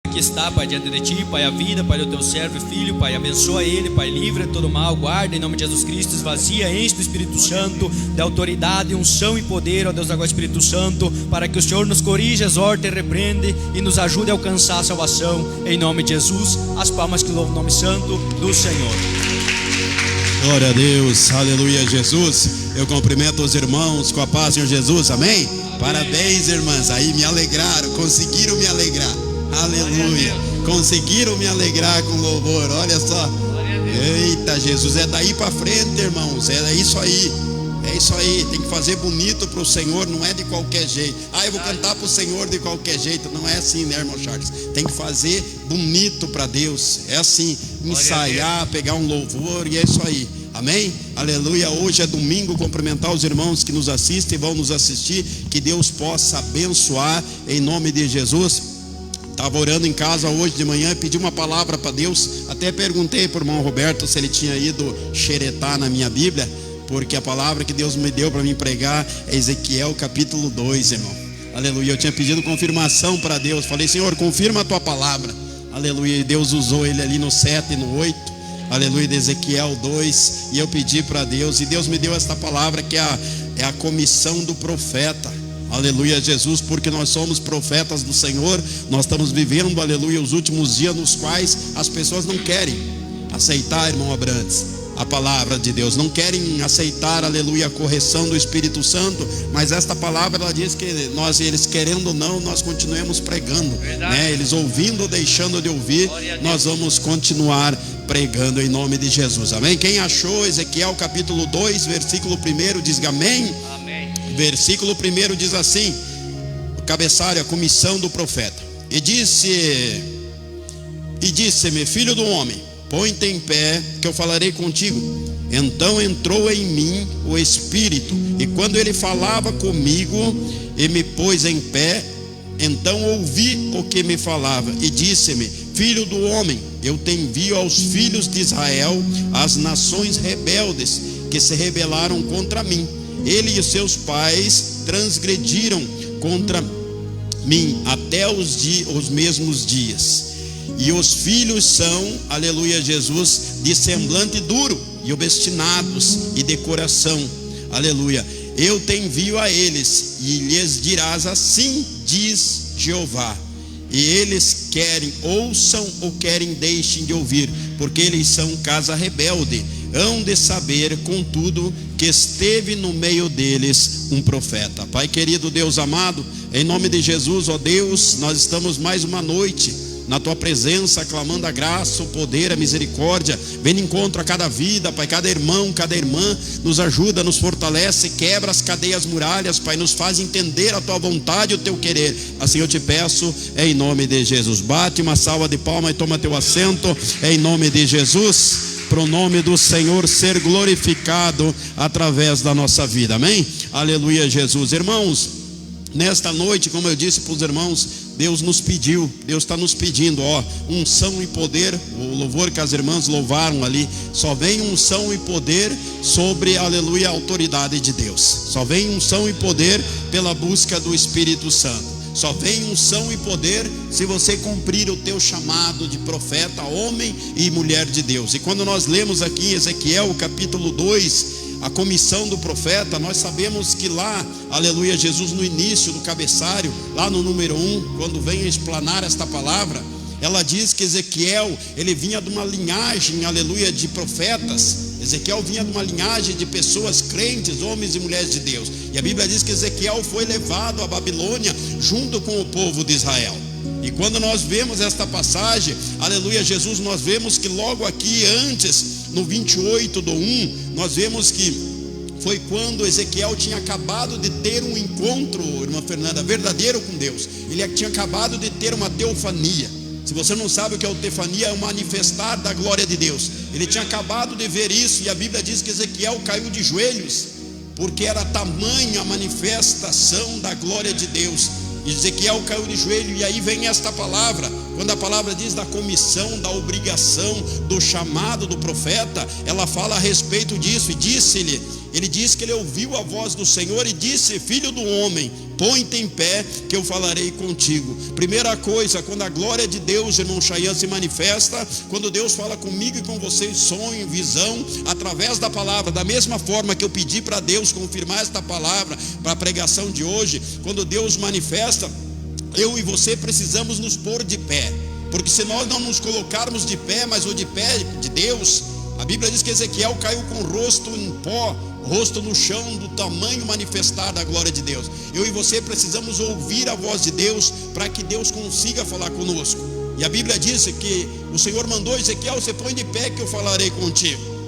que está, Pai, diante de Ti, Pai, a vida, Pai, do Teu servo e filho, Pai, abençoa ele, Pai, livre de todo mal, guarda em nome de Jesus Cristo, esvazia, enche do Espírito Santo, de autoridade, unção e poder, ó Deus, agora Espírito Santo, para que o Senhor nos corrija, exorte, repreende e nos ajude a alcançar a salvação, em nome de Jesus. As palmas que louvam o nome santo do Senhor. Glória a Deus, aleluia, Jesus. Eu cumprimento os irmãos com a paz, Senhor Jesus, amém? Parabéns, irmãs, aí me alegraram, conseguiram me alegrar, aleluia, conseguiram me alegrar com louvor, olha só, eita Jesus, é daí para frente, irmãos, é isso aí, tem que fazer bonito para o Senhor, não é de qualquer jeito. Eu vou cantar para o Senhor de qualquer jeito, não é assim, né, irmão Charles? Tem que fazer bonito para Deus, é assim, ensaiar, pegar um louvor, e é isso aí. Amém? Aleluia. Hoje é domingo, cumprimentar os irmãos que nos assistem e vão nos assistir, que Deus possa abençoar em nome de Jesus. Estava orando em casa hoje de manhã e pedi uma palavra para Deus. Até perguntei para o irmão Roberto se ele tinha ido xeretar na minha Bíblia, porque a palavra que Deus me deu para mim pregar é Ezequiel capítulo 2, irmão. Aleluia. Eu tinha pedido confirmação para Deus. Falei, Senhor, confirma a tua palavra. Aleluia. E Deus usou ele ali no 7 e no 8. Aleluia, de Ezequiel 2, e eu pedi para Deus, e Deus me deu esta palavra que é a comissão do profeta. Aleluia, Jesus, porque nós somos profetas do Senhor. Nós estamos vivendo, aleluia, os últimos dias nos quais as pessoas não querem aceitar, irmão Abrantes, a palavra de Deus, não querem aceitar, aleluia, a correção do Espírito Santo. Mas esta palavra, ela diz que eles querendo ou não, nós continuemos pregando, né? Eles ouvindo ou deixando de ouvir, nós vamos continuar pregando em nome de Jesus, amém? Quem achou Ezequiel capítulo 2, versículo 1 diz amém? Amém. Versículo 1 diz assim, o cabeçalho, a comissão do profeta. E disse-me, filho do homem, põe-te em pé, que eu falarei contigo. Então entrou em mim o Espírito, e quando ele falava comigo, e me pôs em pé, então ouvi o que me falava, e disse-me, filho do homem, eu te envio aos filhos de Israel, as nações rebeldes, que se rebelaram contra mim. Ele e seus pais transgrediram contra mim até os mesmos dias. E os filhos são, aleluia, Jesus, de semblante duro e obstinados e de coração, aleluia. Eu te envio a eles, e lhes dirás assim, diz Jeová. E eles querem ouçam ou querem deixem de ouvir, porque eles são casa rebelde. Hão de saber, contudo, que esteve no meio deles um profeta. Pai querido, Deus amado, em nome de Jesus, ó Deus, nós estamos mais uma noite na tua presença, clamando a graça, o poder, a misericórdia. Vem de encontro a cada vida, Pai, cada irmão, cada irmã. Nos ajuda, nos fortalece, quebra as cadeias muralhas, Pai, nos faz entender a tua vontade e o teu querer. Assim eu te peço, em nome de Jesus. Bate uma salva de palmas e toma teu assento, em nome de Jesus, para o nome do Senhor ser glorificado através da nossa vida, amém? Aleluia, Jesus. Irmãos, nesta noite, como eu disse para os irmãos, Deus nos pediu, Deus está nos pedindo, unção e poder. O louvor que as irmãs louvaram ali, só vem unção e poder sobre, aleluia, a autoridade de Deus. Só vem unção e poder pela busca do Espírito Santo. Só vem unção e poder se você cumprir o teu chamado de profeta, homem e mulher de Deus. E quando nós lemos aqui em Ezequiel capítulo 2, a comissão do profeta, nós sabemos que lá, aleluia, Jesus, no início do cabeçalho, lá no número 1, quando vem explanar esta palavra, ela diz que Ezequiel, ele vinha de uma linhagem, aleluia, de profetas. Ezequiel vinha de uma linhagem de pessoas crentes, homens e mulheres de Deus. E a Bíblia diz que Ezequiel foi levado à Babilônia junto com o povo de Israel. E quando nós vemos esta passagem, aleluia, Jesus, nós vemos que logo aqui antes, no 28 do 1, nós vemos que foi quando Ezequiel tinha acabado de ter um encontro, irmã Fernanda, verdadeiro com Deus. Ele tinha acabado de ter uma teofania. Se você não sabe o que é o teofania, é o manifestar da glória de Deus. Ele tinha acabado de ver isso, e a Bíblia diz que Ezequiel caiu de joelhos, porque era tamanha a manifestação da glória de Deus. E Ezequiel caiu de joelho, e aí vem esta palavra, Quando a palavra diz da comissão, da obrigação, do chamado do profeta, ela fala a respeito disso. E disse-lhe, ele diz que ele ouviu a voz do Senhor e disse: filho do homem, põe-te em pé, que eu falarei contigo. Primeira coisa, quando a glória de Deus, irmão Chayan, se manifesta, quando Deus fala comigo e com vocês, sonho, visão, através da palavra, da mesma forma que eu pedi para Deus confirmar esta palavra para a pregação de hoje, quando Deus manifesta, eu e você precisamos nos pôr de pé, porque se nós não nos colocarmos de pé, mas o de pé de Deus, a Bíblia diz que Ezequiel caiu com o rosto em pó, rosto no chão, do tamanho manifestar da glória de Deus. Eu e você precisamos ouvir a voz de Deus, para que Deus consiga falar conosco. E a Bíblia diz que o Senhor mandou Ezequiel: você põe de pé que eu falarei contigo.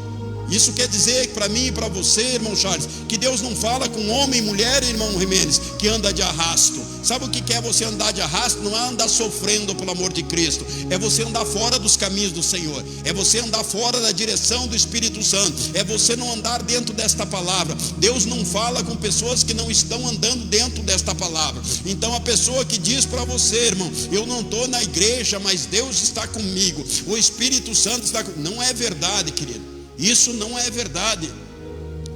Isso quer dizer para mim e para você, irmão Charles, que Deus não fala com homem e mulher, irmão Jimenez, que anda de arrasto. Sabe o que é você andar de arrasto? Não é andar sofrendo pelo amor de Cristo, é você andar fora dos caminhos do Senhor, é você andar fora da direção do Espírito Santo, é você não andar dentro desta palavra. Deus não fala com pessoas que não estão andando dentro desta palavra. Então a pessoa que diz para você, irmão, eu não estou na igreja, mas Deus está comigo, o Espírito Santo está comigo, não é verdade, querido. Isso não é verdade,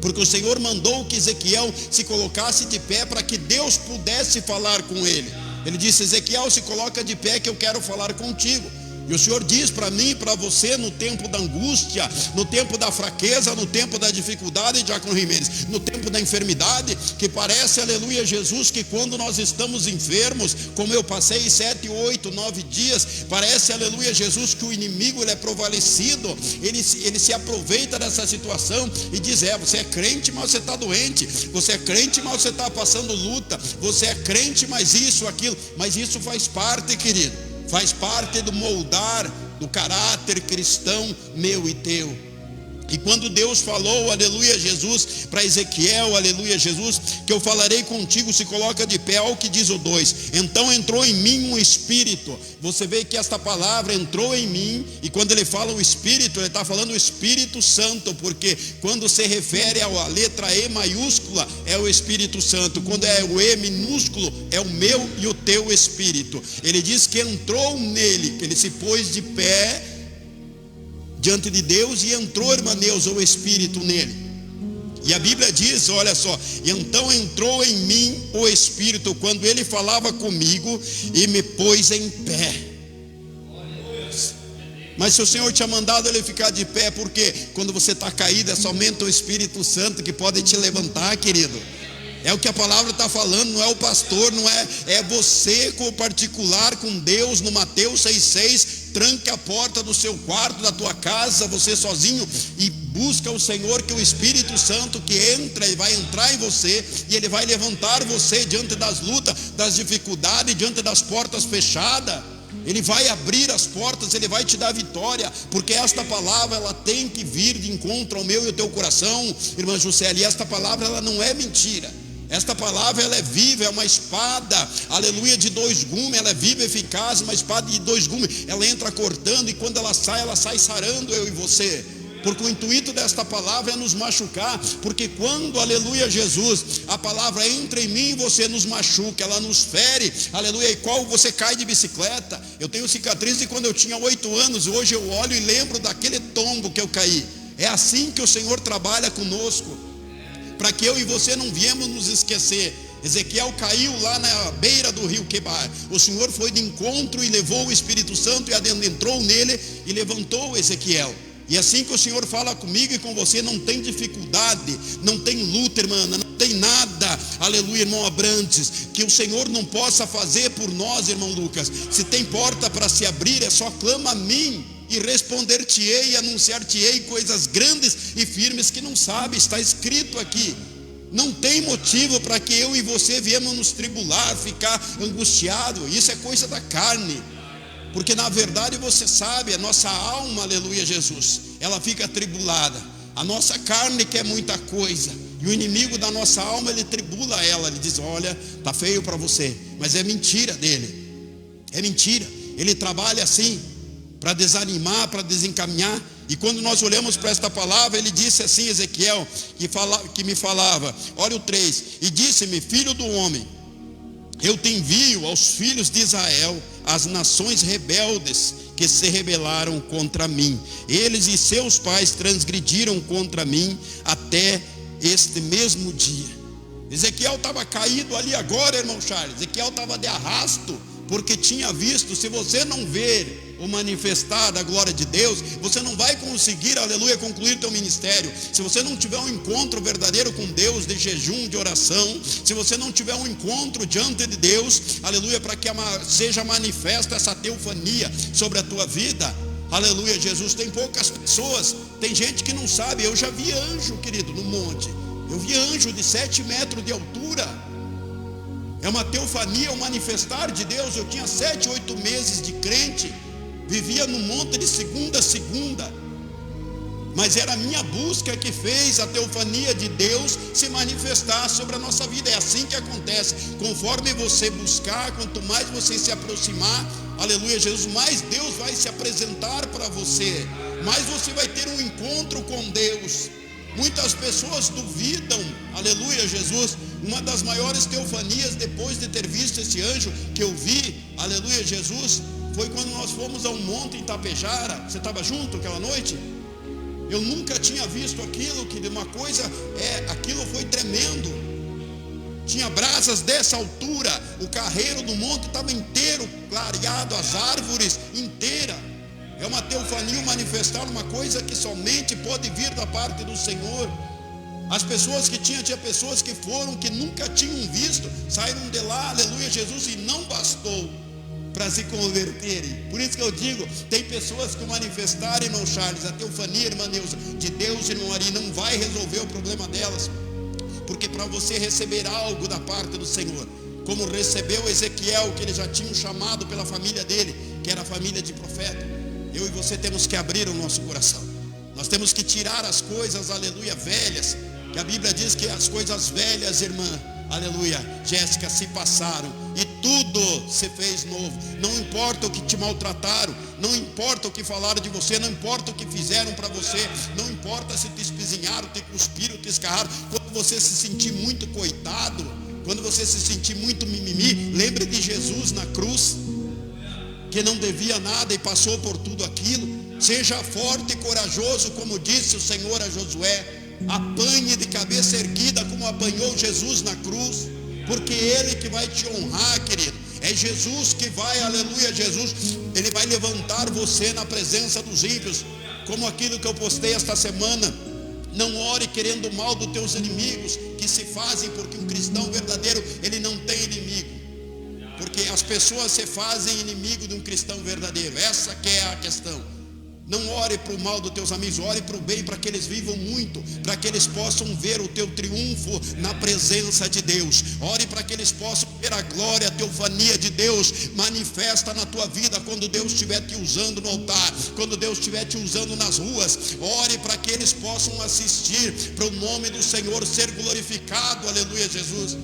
porque o Senhor mandou que Ezequiel se colocasse de pé para que Deus pudesse falar com ele. Ele disse: Ezequiel, se coloca de pé que eu quero falar contigo. E o Senhor diz para mim e para você, no tempo da angústia, no tempo da fraqueza, no tempo da dificuldade, Diácono Jimenez, no tempo da enfermidade, que parece, aleluia, Jesus, que quando nós estamos enfermos, como eu passei 7, 8, 9 dias, parece, aleluia, Jesus, que o inimigo ele é prevalecido, ele se aproveita dessa situação e diz: você é crente, mas você está doente, você é crente, mas você está passando luta, você é crente, mas isso, aquilo, mas isso faz parte, querido. Faz parte do moldar do caráter cristão meu e teu. E quando Deus falou, aleluia Jesus, para Ezequiel, aleluia Jesus, que eu falarei contigo, se coloca de pé, olha o que diz o 2: então entrou em mim um espírito. Você vê que esta palavra entrou em mim, e quando ele fala o espírito, ele está falando o Espírito Santo, porque quando se refere à letra E maiúscula, é o Espírito Santo, quando é o E minúsculo, é o meu e o teu espírito. Ele diz que entrou nele, que ele se pôs de pé diante de Deus e entrou, irmã Neuza, o Espírito nele. E a Bíblia diz, olha só: então entrou em mim o Espírito quando ele falava comigo e me pôs em pé. Mas se o Senhor tinha mandado ele ficar de pé, porque quando você está caído é somente o Espírito Santo que pode te levantar, querido. É o que a palavra está falando, não é o pastor, não é, é você com o particular com Deus. No Mateus 6,6, tranque a porta do seu quarto, da tua casa, você sozinho, e busca o Senhor, que o Espírito Santo que entra e vai entrar em você, e ele vai levantar você diante das lutas, das dificuldades, diante das portas fechadas. Ele vai abrir as portas, ele vai te dar vitória, porque esta palavra ela tem que vir de encontro ao meu e ao teu coração, irmã Juscelia. E esta palavra ela não é mentira. Esta palavra ela é viva, é uma espada, aleluia, de 2 gumes, ela é viva e eficaz, uma espada de 2 gumes, ela entra cortando, e quando ela sai sarando eu e você. Porque o intuito desta palavra é nos machucar, porque quando, aleluia Jesus, a palavra entra em mim e você, nos machuca, ela nos fere, aleluia. E qual você cai de bicicleta? Eu tenho cicatriz de quando eu tinha 8 anos, hoje eu olho e lembro daquele tombo que eu caí. É assim que o Senhor trabalha conosco, para que eu e você não viemos nos esquecer. Ezequiel caiu lá na beira do rio Quebar, o Senhor foi de encontro e levou o Espírito Santo e adentrou nele e levantou Ezequiel. E assim que o Senhor fala comigo e com você, não tem dificuldade, não tem luta, irmã, não tem nada, aleluia, irmão Abrantes, que o Senhor não possa fazer por nós, irmão Lucas. Se tem porta para se abrir, é só clama a mim, e responder-te-ei e anunciar-te-ei coisas grandes e firmes que não sabe. Está escrito aqui. Não tem motivo para que eu e você viemos nos tribular, ficar angustiado. Isso é coisa da carne, porque na verdade você sabe, a nossa alma, aleluia Jesus, ela fica tribulada. A nossa carne quer muita coisa, e o inimigo da nossa alma, ele tribula ela. Ele diz: olha, tá feio para você, mas é mentira dele, é mentira. Ele trabalha assim, para desanimar, para desencaminhar. E quando nós olhamos para esta palavra, ele disse assim, Ezequiel, que me falava, olha o 3, e disse-me: filho do homem, eu te envio aos filhos de Israel, as nações rebeldes que se rebelaram contra mim. Eles e seus pais transgrediram contra mim até este mesmo dia. Ezequiel estava caído ali agora, irmão Charles. Ezequiel estava de arrasto, porque tinha visto. Se você não ver o manifestar da glória de Deus, você não vai conseguir, aleluia, concluir teu ministério. Se você não tiver um encontro verdadeiro com Deus, de jejum, de oração, se você não tiver um encontro diante de Deus, aleluia, para que seja manifesta essa teofania sobre a tua vida, aleluia, Jesus. Tem poucas pessoas, tem gente que não sabe. Eu já vi anjo, querido, no monte. Eu vi anjo de 7 metros de altura. É uma teofania, um manifestar de Deus. Eu tinha 7, 8 meses de crente, vivia no monte de segunda a segunda, mas era a minha busca que fez a teofania de Deus se manifestar sobre a nossa vida. É assim que acontece. Conforme você buscar, quanto mais você se aproximar, aleluia, Jesus, mais Deus vai se apresentar para você, mais você vai ter um encontro com Deus. Muitas pessoas duvidam, aleluia, Jesus. Uma das maiores teofanias, depois de ter visto esse anjo que eu vi, aleluia, Jesus, foi quando nós fomos a um monte em Tapejara. Você estava junto aquela noite? Eu nunca tinha visto aquilo, que uma coisa, aquilo foi tremendo. Tinha brasas dessa altura, o carreiro do monte estava inteiro clareado, as árvores inteiras. É uma teofania, manifestar uma coisa que somente pode vir da parte do Senhor. As pessoas que tinha pessoas que foram, que nunca tinham visto, saíram de lá, aleluia, Jesus, e não bastou para se converterem. Por isso que eu digo, tem pessoas que manifestarem, irmão Charles, a teofania, irmã Neuza, de Deus, irmão Ari, não vai resolver o problema delas, porque para você receber algo da parte do Senhor, como recebeu Ezequiel, que ele já tinha chamado pela família dele, que era a família de profeta, eu e você temos que abrir o nosso coração. Nós temos que tirar as coisas, aleluia, velhas, que a Bíblia diz que as coisas velhas, irmã, aleluia, Jéssica, se passaram e tudo se fez novo. Não importa o que te maltrataram, não importa o que falaram de você, não importa o que fizeram para você, não importa se te espizinharam, te cuspiram, te escarraram. Quando você se sentir muito coitado, quando você se sentir muito mimimi, lembre de Jesus na cruz, que não devia nada e passou por tudo aquilo. Seja forte e corajoso, como disse o Senhor a Josué. Apanhe de cabeça erguida, como apanhou Jesus na cruz, porque Ele que vai te honrar, querido. É Jesus que vai, aleluia, Jesus, Ele vai levantar você na presença dos ímpios, como aquilo que eu postei esta semana. Não ore querendo o mal dos teus inimigos, que se fazem, porque um cristão verdadeiro, ele não tem inimigo, porque as pessoas se fazem inimigo de um cristão verdadeiro. Essa que é a questão. Não ore para o mal dos teus amigos, ore para o bem, para que eles vivam muito, para que eles possam ver o teu triunfo na presença de Deus. Ore para que eles possam ver a glória, a teofania de Deus manifesta na tua vida, quando Deus estiver te usando no altar, quando Deus estiver te usando nas ruas. Ore para que eles possam assistir, para o nome do Senhor ser glorificado, aleluia, Jesus.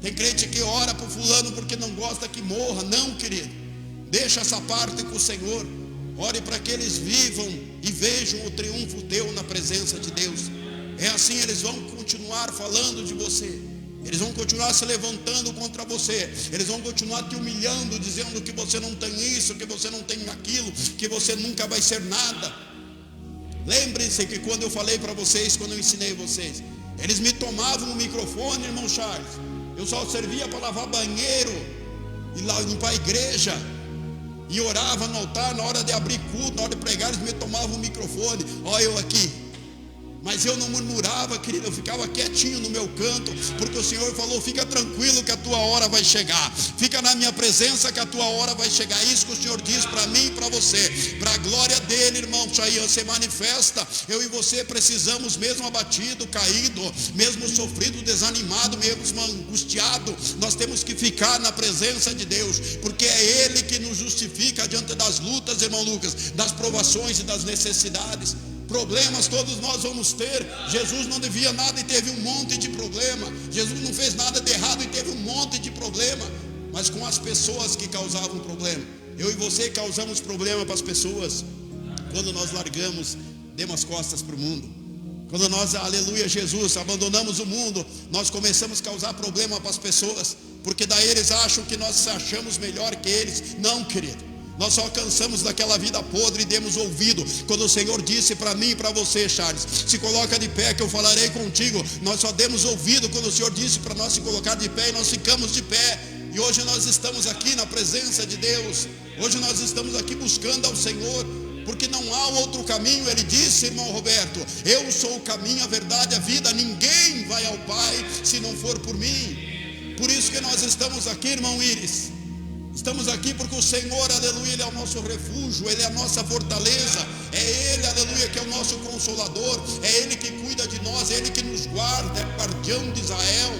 Tem crente que ora para o fulano porque não gosta que morra. Não, querido, deixa essa parte com o Senhor. Ore para que eles vivam e vejam o triunfo teu na presença de Deus. É assim, eles vão continuar falando de você, eles vão continuar se levantando contra você, eles vão continuar te humilhando, dizendo que você não tem isso, que você não tem aquilo, que você nunca vai ser nada. Lembrem-se que quando eu falei para vocês, quando eu ensinei vocês, eles me tomavam o microfone, irmão Charles, eu só servia para lavar banheiro e lá limpar a igreja, e orava no altar. Na hora de abrir culto, na hora de pregar, eles me tomavam o microfone. Olha eu aqui. Mas eu não murmurava, querido, eu ficava quietinho no meu canto, porque o Senhor falou: fica tranquilo que a tua hora vai chegar, fica na minha presença que a tua hora vai chegar. Isso que o Senhor diz para mim e para você, para a glória dele, irmão. Você manifesta. Eu e você precisamos, mesmo abatido, caído, mesmo sofrido, desanimado, mesmo angustiado, nós temos que ficar na presença de Deus, porque é Ele que nos justifica diante das lutas, irmão Lucas, das provações e das necessidades. Problemas todos nós vamos ter. Jesus não devia nada e teve um monte de problema. Jesus não fez nada de errado e teve um monte de problema, mas com as pessoas que causavam problema. Eu e você causamos problema para as pessoas quando nós largamos, demos as costas para o mundo. Quando nós, aleluia, Jesus, abandonamos o mundo, nós começamos a causar problema para as pessoas, porque daí eles acham que nós se achamos melhor que eles. Não, querido, nós só cansamos daquela vida podre e demos ouvido quando o Senhor disse para mim e para você, Charles, se coloca de pé que eu falarei contigo. Nós só demos ouvido quando o Senhor disse para nós se colocar de pé, e nós ficamos de pé. E hoje nós estamos aqui na presença de Deus. Hoje nós estamos aqui buscando ao Senhor, porque não há outro caminho. Ele disse, irmão Roberto, eu sou o caminho, a verdade e a vida. Ninguém vai ao Pai se não for por mim. Por isso que nós estamos aqui, irmão Iris. Estamos aqui porque o Senhor, aleluia, Ele é o nosso refúgio, Ele é a nossa fortaleza. É Ele, aleluia, que é o nosso consolador. É Ele que cuida de nós, é Ele que nos guarda, é o guardião de Israel.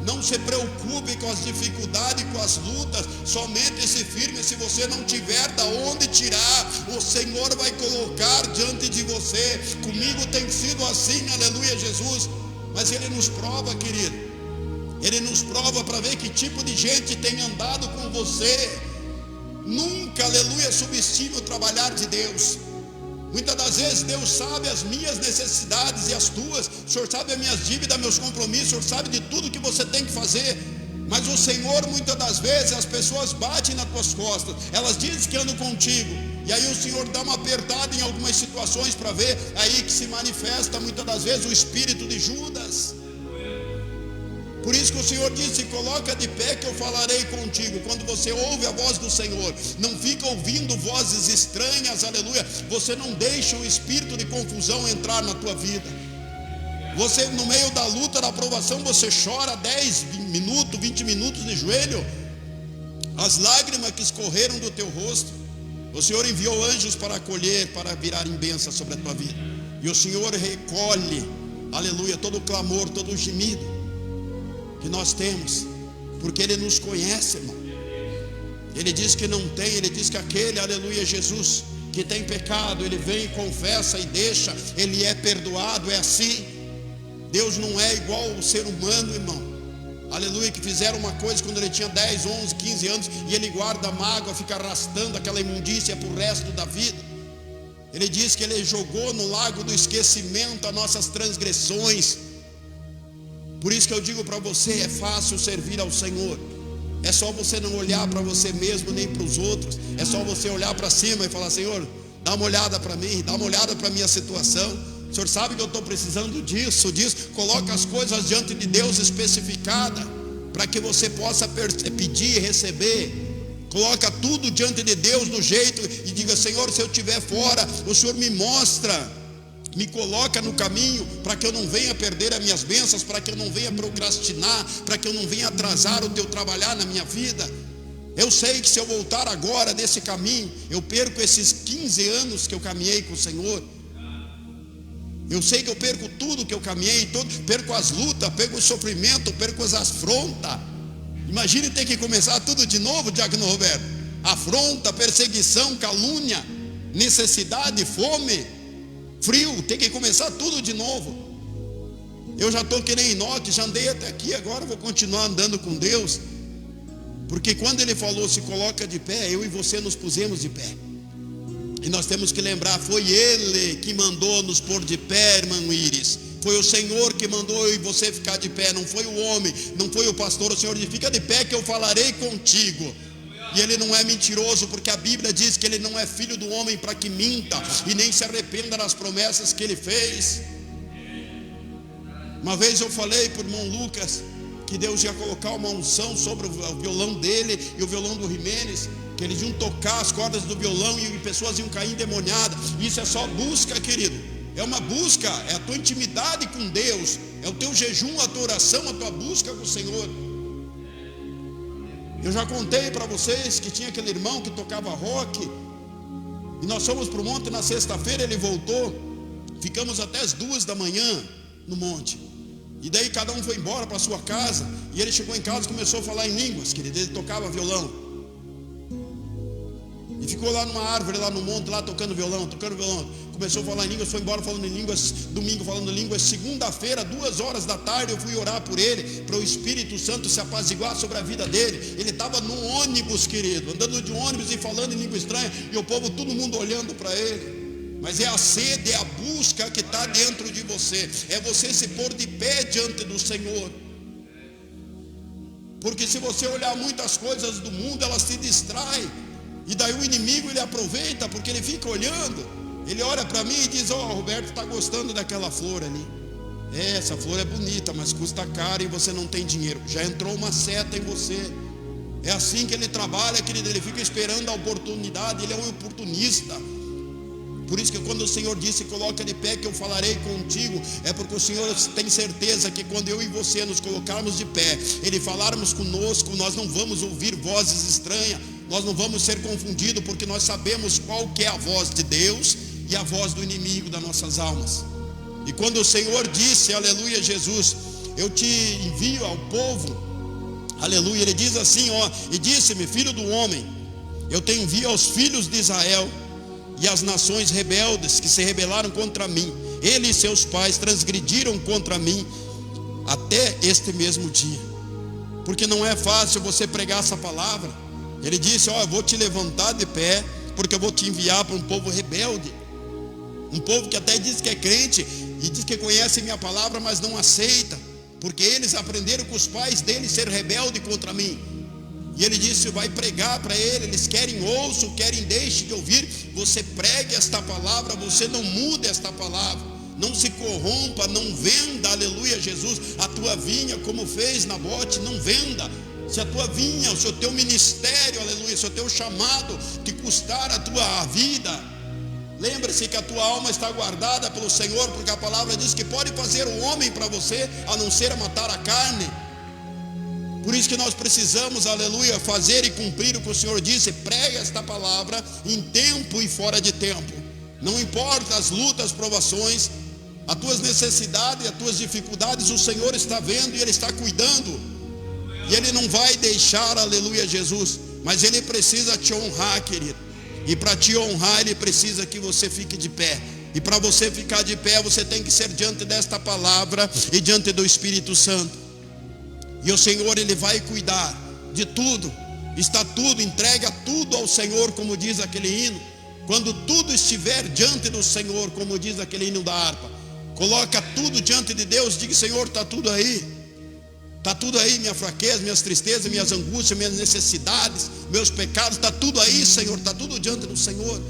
Não se preocupe com as dificuldades, com as lutas. Somente se firme. Se você não tiver da onde tirar, o Senhor vai colocar diante de você. Comigo tem sido assim, aleluia, Jesus. Mas Ele nos prova, querido. Ele nos prova para ver que tipo de gente tem andado com você. Nunca, aleluia, subestime o trabalhar de Deus. Muitas das vezes Deus sabe as minhas necessidades e as tuas. O Senhor sabe as minhas dívidas, meus compromissos. O Senhor sabe de tudo que você tem que fazer. Mas o Senhor, muitas das vezes, as pessoas batem nas tuas costas. Elas dizem que andam contigo. E aí o Senhor dá uma apertada em algumas situações para ver. Aí que se manifesta muitas das vezes o espírito de Judas. Por isso que o Senhor disse, coloca de pé que eu falarei contigo. Quando você ouve a voz do Senhor, não fica ouvindo vozes estranhas, aleluia. Você não deixa o espírito de confusão entrar na tua vida. Você, no meio da luta, da aprovação, você chora 10 minutos, 20 minutos de joelho. As lágrimas que escorreram do teu rosto, o Senhor enviou anjos para acolher, para virarem bênção sobre a tua vida. E o Senhor recolhe, aleluia, todo o clamor, todo o gemido que nós temos, porque Ele nos conhece, irmão. Ele diz que não tem, Ele diz que aquele, aleluia, Jesus, que tem pecado, ele vem, confessa e deixa, ele é perdoado. É assim. Deus não é igual ao ser humano, irmão, aleluia, que fizeram uma coisa quando ele tinha 10, 11, 15 anos, e ele guarda a mágoa, fica arrastando aquela imundícia para o resto da vida. Ele diz que Ele jogou no lago do esquecimento as nossas transgressões. Por isso que eu digo para você, é fácil servir ao Senhor. É só você não olhar para você mesmo, nem para os outros. É só você olhar para cima e falar, Senhor, dá uma olhada para mim, dá uma olhada para a minha situação. O Senhor sabe que eu estou precisando disso. Coloca as coisas diante de Deus especificada, para que você possa pedir e receber. Coloca tudo diante de Deus do jeito, e diga, Senhor, se eu estiver fora, o Senhor me mostra. Me coloca no caminho, para que eu não venha perder as minhas bênçãos, para que eu não venha procrastinar, para que eu não venha atrasar o teu trabalhar na minha vida. Eu sei que se eu voltar agora desse caminho, eu perco esses 15 anos que eu caminhei com o Senhor. Eu sei que eu perco tudo que eu caminhei, perco as lutas, perco o sofrimento, perco as afrontas. Imagine ter que começar tudo de novo, Diácono Roberto. Afronta, perseguição, calúnia, necessidade, fome, frio, tem que começar tudo de novo. Eu já estou que nem Enoque, já andei até aqui, agora vou continuar andando com Deus. Porque quando Ele falou, se coloca de pé, eu e você nos pusemos de pé. E nós temos que lembrar, foi Ele que mandou nos pôr de pé, irmão Iris. Foi o Senhor que mandou eu e você ficar de pé, não foi o homem, não foi o pastor. O Senhor disse, fica de pé que eu falarei contigo. E Ele não é mentiroso, porque a Bíblia diz que Ele não é filho do homem para que minta, e nem se arrependa das promessas que Ele fez. Uma vez eu falei para o irmão Lucas que Deus ia colocar uma unção sobre o violão dele e o violão do Jimenez, que eles iam tocar as cordas do violão e pessoas iam cair endemoniadas. Isso é só busca, querido. É uma busca, é a tua intimidade com Deus, é o teu jejum, a tua oração, a tua busca com o Senhor. Eu já contei para vocês que tinha aquele irmão que tocava rock, e nós fomos para o monte na sexta-feira, ele voltou, ficamos até as 2 da manhã no monte, e daí cada um foi embora para a sua casa, e ele chegou em casa e começou a falar em línguas, querido, ele tocava violão, e ficou lá numa árvore, lá no monte, lá tocando violão, começou a falar em línguas, foi embora falando em línguas, domingo falando em línguas, segunda-feira, 2 horas da tarde, eu fui orar por ele, para o Espírito Santo se apaziguar sobre a vida dele. Ele estava no ônibus, querido, andando de ônibus e falando em língua estranha, e o povo, todo mundo olhando para ele. Mas é a sede, é a busca que está dentro de você, é você se pôr de pé diante do Senhor. Porque se você olhar muitas coisas do mundo, elas te distraem. E daí o inimigo ele aproveita, porque ele fica olhando. Ele olha para mim e diz: ó, Roberto está gostando daquela flor ali. Essa flor é bonita, mas custa caro e você não tem dinheiro. Já entrou uma seta em você. É assim que ele trabalha, querido. Ele fica esperando a oportunidade. Ele é um oportunista. Por isso que quando o Senhor disse: coloca de pé que eu falarei contigo, é porque o Senhor tem certeza que quando eu e você nos colocarmos de pé, Ele falarmos conosco, nós não vamos ouvir vozes estranhas, nós não vamos ser confundidos, porque nós sabemos qual que é a voz de Deus e a voz do inimigo das nossas almas. E quando o Senhor disse, aleluia, Jesus, eu te envio ao povo, aleluia, Ele diz assim, ó, e disse-me: filho do homem, eu te envio aos filhos de Israel e as nações rebeldes que se rebelaram contra mim. Ele e seus pais transgrediram contra mim até este mesmo dia. Porque não é fácil você pregar essa palavra. Ele disse: ó, eu vou te levantar de pé, porque eu vou te enviar para um povo rebelde, um povo que até diz que é crente e diz que conhece minha palavra, mas não aceita, porque eles aprenderam com os pais deles ser rebelde contra mim. E ele disse: vai pregar para eles querem ouçam, querem deixe de ouvir, você pregue esta palavra, você não mude esta palavra, não se corrompa, não venda, aleluia, Jesus, a tua vinha como fez Nabote, não venda. Se a tua vinha, se o teu ministério, aleluia, se o teu chamado te custar a tua vida, lembre-se que a tua alma está guardada pelo Senhor, porque a palavra diz que pode fazer o homem para você, a não ser matar a carne. Por isso que nós precisamos, aleluia, fazer e cumprir o que o Senhor disse. Prega esta palavra em tempo e fora de tempo. Não importa as lutas, provações, as tuas necessidades, as tuas dificuldades, o Senhor está vendo e Ele está cuidando. E Ele não vai deixar, aleluia, Jesus, mas Ele precisa te honrar, querido. E para te honrar, Ele precisa que você fique de pé. E para você ficar de pé, você tem que ser diante desta palavra e diante do Espírito Santo. E o Senhor, Ele vai cuidar de tudo. Está tudo, entrega tudo ao Senhor, como diz aquele hino. Quando tudo estiver diante do Senhor, como diz aquele hino da harpa, coloca tudo diante de Deus. Diga: Senhor, está tudo aí. Está tudo aí, minha fraqueza, minhas tristezas, minhas angústias, minhas necessidades, meus pecados, está tudo aí, Senhor, está tudo diante do Senhor.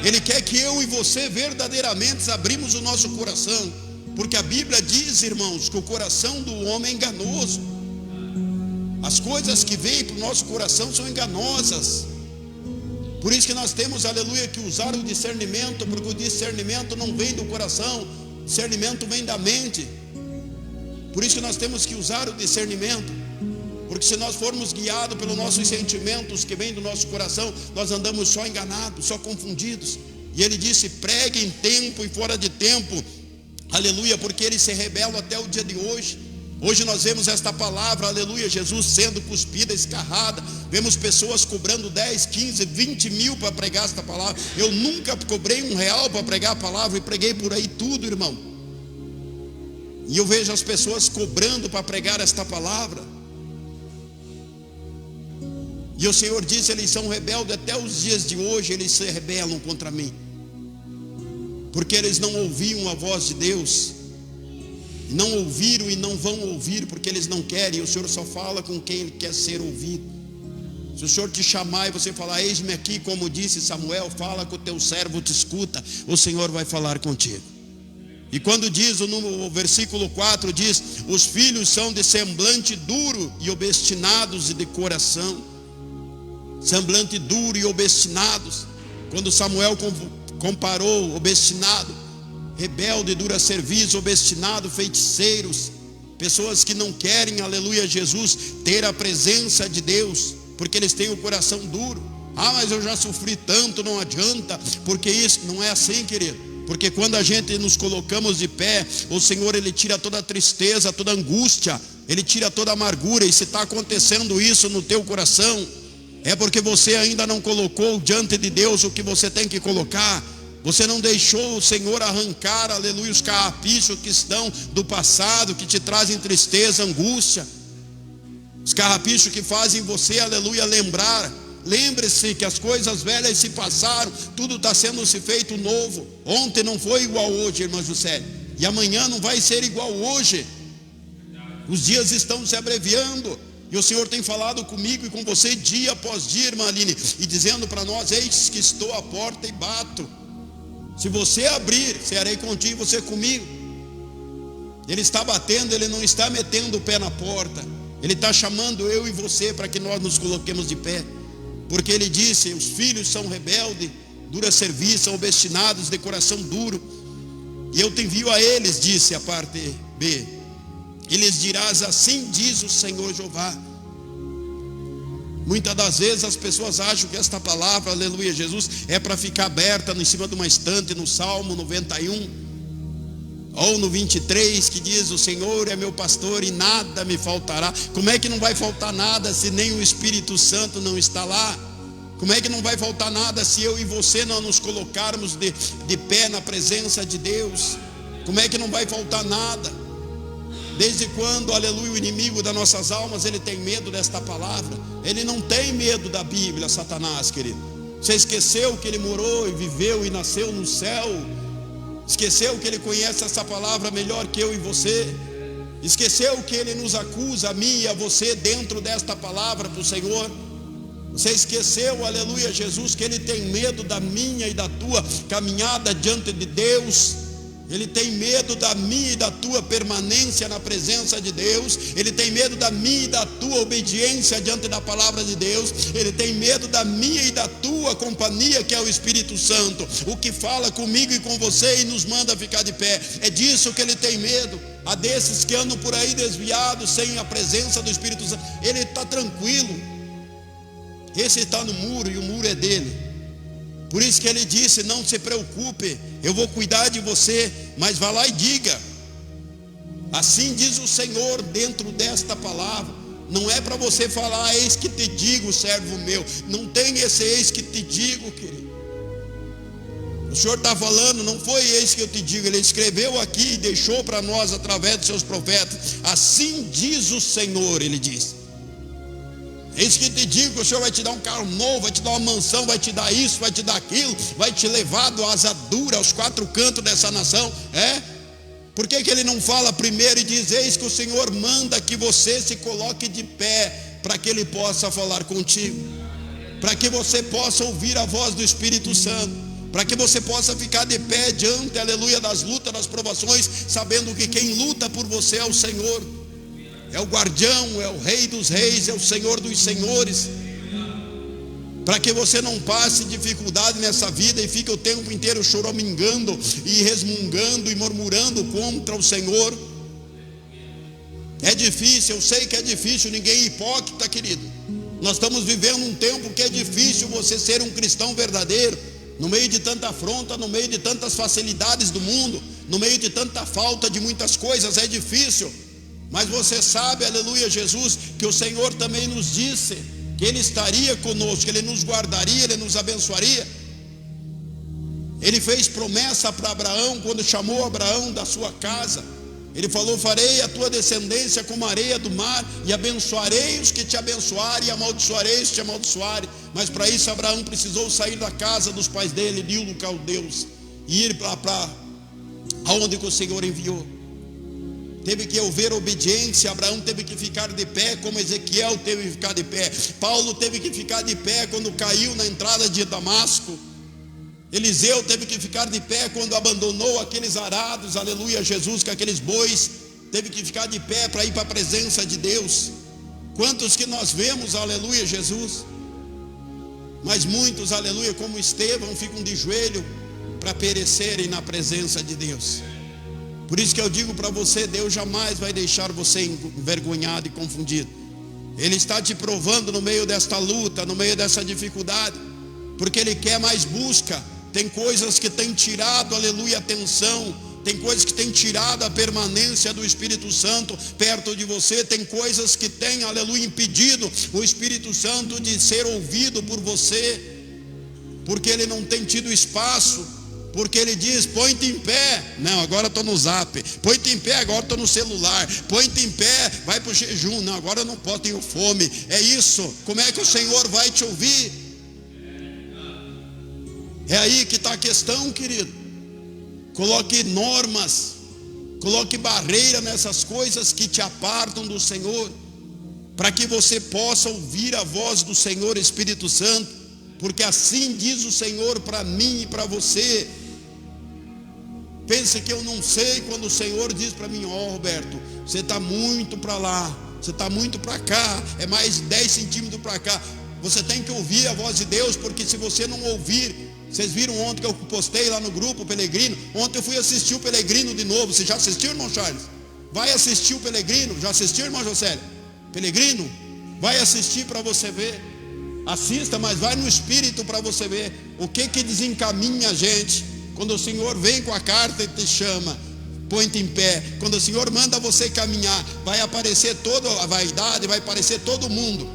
Ele quer que eu e você verdadeiramente abrimos o nosso coração, porque a Bíblia diz, irmãos, que o coração do homem é enganoso. As coisas que vêm para o nosso coração são enganosas. Por isso que nós temos, aleluia, que usar o discernimento, porque o discernimento não vem do coração, o discernimento vem da mente. Por isso que nós temos que usar o discernimento, porque se nós formos guiados pelos nossos sentimentos que vêm do nosso coração, nós andamos só enganados, só confundidos. E Ele disse: pregue em tempo e fora de tempo, aleluia, porque eles se rebelam até o dia de hoje. Hoje nós vemos esta palavra, aleluia, Jesus, sendo cuspida, escarrada. Vemos pessoas cobrando 10, 15, 20 mil para pregar esta palavra. Eu nunca cobrei R$1 para pregar a palavra, e preguei por aí tudo, irmão. E eu vejo as pessoas cobrando para pregar esta palavra. E o Senhor disse: eles são rebeldes até os dias de hoje, eles se rebelam contra mim, porque eles não ouviam a voz de Deus. Não ouviram e não vão ouvir, porque eles não querem. O Senhor só fala com quem Ele quer ser ouvido. Se o Senhor te chamar e você falar: eis-me aqui, como disse Samuel, fala que o teu servo te escuta, o Senhor vai falar contigo. E quando diz no versículo 4, diz: os filhos são de semblante duro e obstinados e de coração. Semblante duro e obstinados. Quando Samuel comparou obstinado, rebelde, dura serviço, obstinado, feiticeiros, pessoas que não querem, aleluia, Jesus, ter a presença de Deus, porque eles têm o coração duro. Ah, mas eu já sofri tanto, não adianta, porque isso não é assim, querido. Porque quando a gente nos colocamos de pé, o Senhor, Ele tira toda a tristeza, toda a angústia, Ele tira toda a amargura. E se está acontecendo isso no teu coração, é porque você ainda não colocou diante de Deus o que você tem que colocar. Você não deixou o Senhor arrancar, aleluia, os carrapichos que estão do passado, que te trazem tristeza, angústia. Os carrapichos que fazem você, aleluia, lembrar. Lembre-se que as coisas velhas se passaram, tudo está sendo se feito novo. Ontem não foi igual hoje, irmã Juscelia, e amanhã não vai ser igual hoje. Os dias estão se abreviando. E o Senhor tem falado comigo e com você dia após dia, irmã Aline, e dizendo para nós: eis que estou à porta e bato. Se você abrir, serei contigo e você comigo. Ele está batendo, ele não está metendo o pé na porta. Ele está chamando eu e você para que nós nos coloquemos de pé. Porque ele disse: os filhos são rebeldes, dura serviço, são obstinados, de coração duro. E eu te envio a eles, disse a parte B. E lhes dirás: assim diz o Senhor Jeová. Muitas das vezes as pessoas acham que esta palavra, aleluia, Jesus, é para ficar aberta em cima de uma estante, no Salmo 91, ou no 23, que diz: o Senhor é meu pastor e nada me faltará. Como é que não vai faltar nada se nem o Espírito Santo não está lá? Como é que não vai faltar nada se eu e você não nos colocarmos de pé na presença de Deus? Como é que não vai faltar nada? Desde quando, aleluia, o inimigo das nossas almas, ele tem medo desta palavra? Ele não tem medo da Bíblia, Satanás, querido. Você esqueceu que ele morou e viveu e nasceu no céu? Esqueceu que ele conhece essa palavra melhor que eu e você? Esqueceu que ele nos acusa, a mim e a você, dentro desta palavra para o Senhor? Você esqueceu, aleluia, Jesus, que ele tem medo da minha e da tua caminhada diante de Deus? Ele tem medo da minha e da tua permanência na presença de Deus. Ele tem medo da minha e da tua obediência diante da palavra de Deus. Ele tem medo da minha e da tua companhia, que é o Espírito Santo, o que fala comigo e com você e nos manda ficar de pé. É disso que ele tem medo. A desses que andam por aí desviados, sem a presença do Espírito Santo, ele está tranquilo. Esse está no muro e o muro é dele. Por isso que ele disse: não se preocupe, eu vou cuidar de você, mas vá lá e diga. Assim diz o Senhor dentro desta palavra. Não é para você falar: eis que te digo, servo meu. Não tem esse eis que te digo, querido. O Senhor está falando, não foi eis que eu te digo. Ele escreveu aqui e deixou para nós através dos seus profetas. Assim diz o Senhor, ele diz. Eis que te digo que o Senhor vai te dar um carro novo, vai te dar uma mansão, vai te dar isso, vai te dar aquilo, vai te levar do asadura aos quatro cantos dessa nação. Por que ele não fala primeiro e diz: eis que o Senhor manda que você se coloque de pé, para que ele possa falar contigo, para que você possa ouvir a voz do Espírito Santo, para que você possa ficar de pé diante, aleluia, das lutas, das provações, sabendo que quem luta por você é o Senhor. É o guardião, é o Rei dos reis, é o Senhor dos senhores. Para que você não passe dificuldade nessa vida e fique o tempo inteiro choramingando e resmungando e murmurando contra o Senhor. É difícil, eu sei que é difícil, ninguém é hipócrita, querido. Nós estamos vivendo um tempo que é difícil você ser um cristão verdadeiro, no meio de tanta afronta, no meio de tantas facilidades do mundo, no meio de tanta falta de muitas coisas, é difícil. Mas você sabe, aleluia, Jesus, que o Senhor também nos disse que Ele estaria conosco, que Ele nos guardaria, Ele nos abençoaria. Ele fez promessa para Abraão, quando chamou Abraão da sua casa. Ele falou: farei a tua descendência como a areia do mar, e abençoarei os que te abençoarem, e amaldiçoarei os que te amaldiçoarem. Mas para isso Abraão precisou sair da casa dos pais dele, de Ur dos Caldeus, e ir para aonde que o Senhor enviou. Teve que haver obediência. Abraão teve que ficar de pé, como Ezequiel teve que ficar de pé. Paulo teve que ficar de pé quando caiu na entrada de Damasco. Eliseu teve que ficar de pé quando abandonou aqueles arados, aleluia, Jesus, com aqueles bois. Teve que ficar de pé para ir para a presença de Deus. Quantos que nós vemos, aleluia, Jesus? Mas muitos, aleluia, como Estevão, ficam de joelho para perecerem na presença de Deus. Por isso que eu digo para você: Deus jamais vai deixar você envergonhado e confundido. Ele está te provando no meio desta luta, no meio dessa dificuldade, porque Ele quer mais busca. Tem coisas que têm tirado, aleluia, atenção. Tem coisas que têm tirado a permanência do Espírito Santo perto de você. Tem coisas que têm, aleluia, impedido o Espírito Santo de ser ouvido por você, porque ele não tem tido espaço. Porque ele diz: põe-te em pé. Não, agora estou no zap. Põe-te em pé, agora estou no celular. Põe-te em pé, vai para o jejum. Não, agora eu não posso, tenho fome. É isso. Como é que o Senhor vai te ouvir? É aí que está a questão, querido. Coloque normas, coloque barreira nessas coisas que te apartam do Senhor. para que você possa ouvir a voz do Senhor Espírito Santo, porque assim diz o Senhor para mim e para você. Pense que eu não sei quando o Senhor diz para mim: ó, Roberto, você está muito para lá, você está muito para cá, é mais 10 centímetros para cá. Você tem que ouvir a voz de Deus, porque se você não ouvir, vocês viram ontem que eu postei lá no grupo, o Pelegrino. Ontem eu fui assistir o Pelegrino de novo. Você já assistiu, irmão Charles? Vai assistir o Pelegrino. Já assistiu, irmão José? Pelegrino? Vai assistir para você ver. Assista, mas vai no Espírito para você ver o que desencaminha a gente. Quando o Senhor vem com a carta e te chama, põe-te em pé. Quando o Senhor manda você caminhar, vai aparecer toda a vaidade, vai aparecer todo mundo,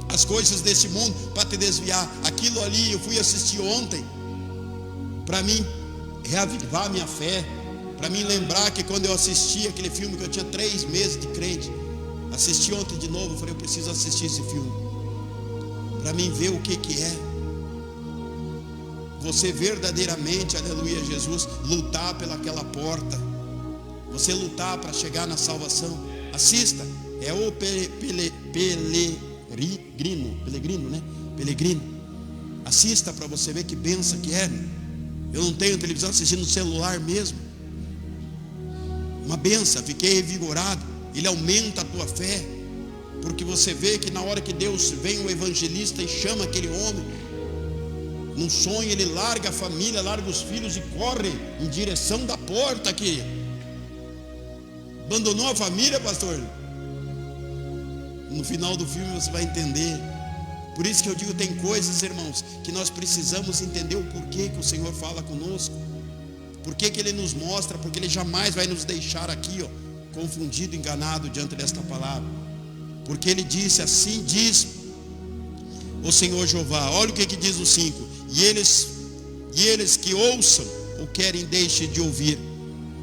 as coisas desse mundo, para te desviar. Aquilo ali eu fui assistir ontem, para mim reavivar minha fé, para mim lembrar que quando eu assisti aquele filme, que eu tinha 3 meses de crente, assisti ontem de novo, eu falei: eu preciso assistir esse filme, para mim ver o que é você verdadeiramente, aleluia Jesus, lutar pelaquela porta, você lutar para chegar na salvação. Assista, é o Pelegrino, né? Pelegrino. Assista para você ver que benção que é. Eu não tenho televisão, assistindo no celular mesmo. Uma benção, fiquei revigorado. Ele aumenta a tua fé, porque você vê que na hora que Deus vem o evangelista e chama aquele homem, num sonho ele larga a família, larga os filhos e corre em direção da porta aqui. Abandonou a família, pastor? No final do filme você vai entender. Por isso que eu digo, tem coisas, irmãos, que nós precisamos entender o porquê que o Senhor fala conosco, porquê que Ele nos mostra, porque Ele jamais vai nos deixar aqui, ó, confundido, enganado diante desta palavra. Porque Ele disse: assim diz o Senhor Jeová. Olha o que diz o 5: e eles que ouçam ou querem deixem de ouvir.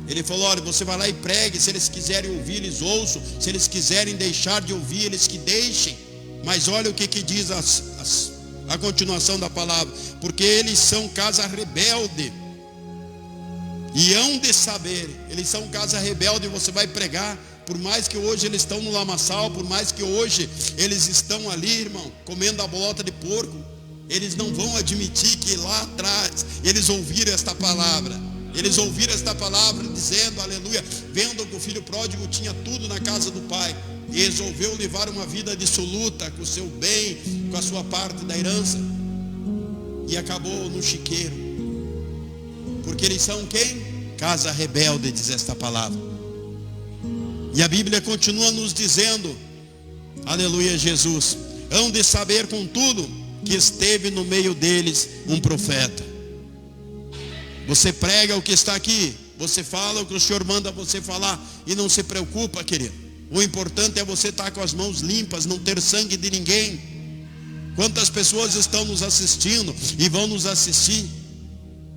Ele falou: olha, você vai lá e pregue. Se eles quiserem ouvir, eles ouçam. Se eles quiserem deixar de ouvir, eles que deixem. Mas olha o que diz a continuação da palavra: porque eles são casa rebelde, e hão de saber. Eles são casa rebelde, e você vai pregar. Por mais que hoje eles estão no lamaçal, por mais que hoje eles estão ali, irmão, comendo a bolota de porco, eles não vão admitir que lá atrás eles ouviram esta palavra. Eles ouviram esta palavra dizendo, aleluia, vendo que o filho pródigo tinha tudo na casa do pai, e resolveu levar uma vida dissoluta com o seu bem, com a sua parte da herança, e acabou no chiqueiro. Porque eles são quem? Casa rebelde, diz esta palavra. E a Bíblia continua nos dizendo, aleluia Jesus: hão de saber contudo que esteve no meio deles um profeta. Você prega o que está aqui, você fala o que o Senhor manda você falar, e não se preocupa, querido. O importante é você estar com as mãos limpas, não ter sangue de ninguém. Quantas pessoas estão nos assistindo e vão nos assistir,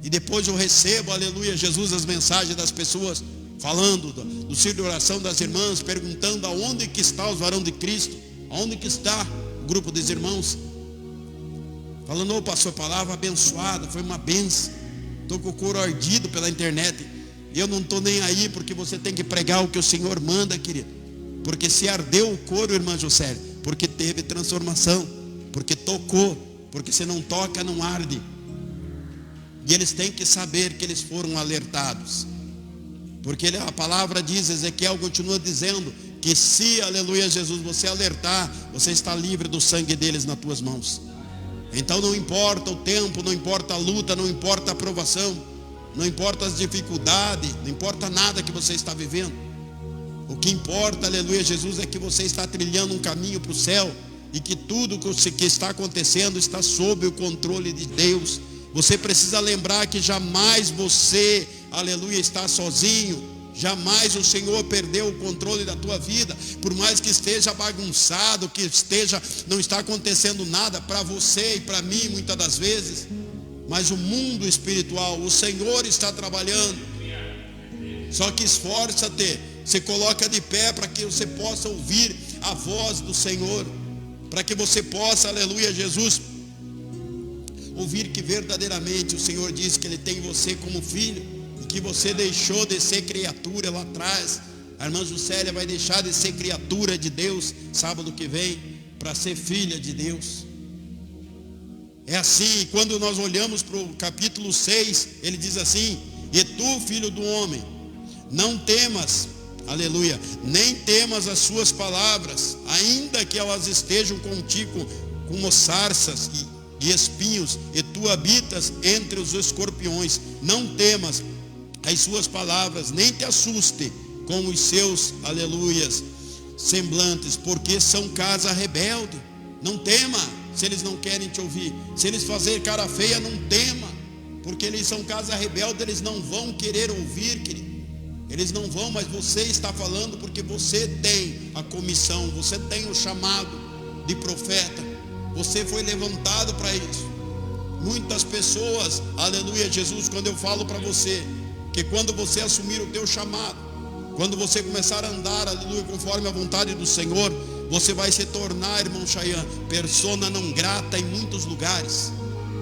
e depois eu recebo, aleluia Jesus, as mensagens das pessoas falando do círculo de oração das irmãs, perguntando aonde que está os varões de Cristo, aonde que está o grupo dos irmãos, falando: ô pastor, palavra abençoada, foi uma benção, estou com o couro ardido pela internet. E eu não estou nem aí, porque você tem que pregar o que o Senhor manda, querido. Porque se ardeu o couro, irmã José, porque teve transformação, porque tocou, porque se não toca, não arde. E eles têm que saber que eles foram alertados. Porque a palavra diz, Ezequiel continua dizendo, que se, aleluia Jesus, você alertar, você está livre do sangue deles nas tuas mãos. Então não importa o tempo, não importa a luta, não importa a provação, não importa as dificuldades, não importa nada que você está vivendo. O que importa, aleluia Jesus, é que você está trilhando um caminho para o céu, e que tudo que está acontecendo está sob o controle de Deus. Você precisa lembrar que jamais você, aleluia, está sozinho. Jamais o Senhor perdeu o controle da tua vida. Por mais que esteja bagunçado, que não está acontecendo nada para você e para mim muitas das vezes, mas o mundo espiritual, o Senhor está trabalhando. Só que esforça-te, se coloca de pé para que você possa ouvir a voz do Senhor, para que você possa, aleluia Jesus, ouvir que verdadeiramente o Senhor diz que Ele tem você como filho, e que você deixou de ser criatura lá atrás, A irmã Juscelia vai deixar de ser criatura de Deus sábado que vem para ser filha de Deus. É assim, quando nós olhamos para o capítulo 6, ele diz assim: e tu, filho do homem, não temas, aleluia, nem temas as suas palavras, ainda que elas estejam contigo como sarças e espinhos, e tu habitas entre os escorpiões. Não temas as suas palavras, nem te assuste com os seus, aleluias, semblantes, porque são casa rebelde. Não tema se eles não querem te ouvir. Se eles fazerem cara feia, não tema, porque eles são casa rebelde, eles não vão querer ouvir, querido. Eles não vão, mas você está falando porque você tem a comissão, você tem o chamado de profeta. Você foi levantado para isso. Muitas pessoas, aleluia Jesus, quando eu falo para você, que quando você assumir o teu chamado, quando você começar a andar, aleluia, conforme a vontade do Senhor, você vai se tornar, irmão Chayan, persona não grata em muitos lugares.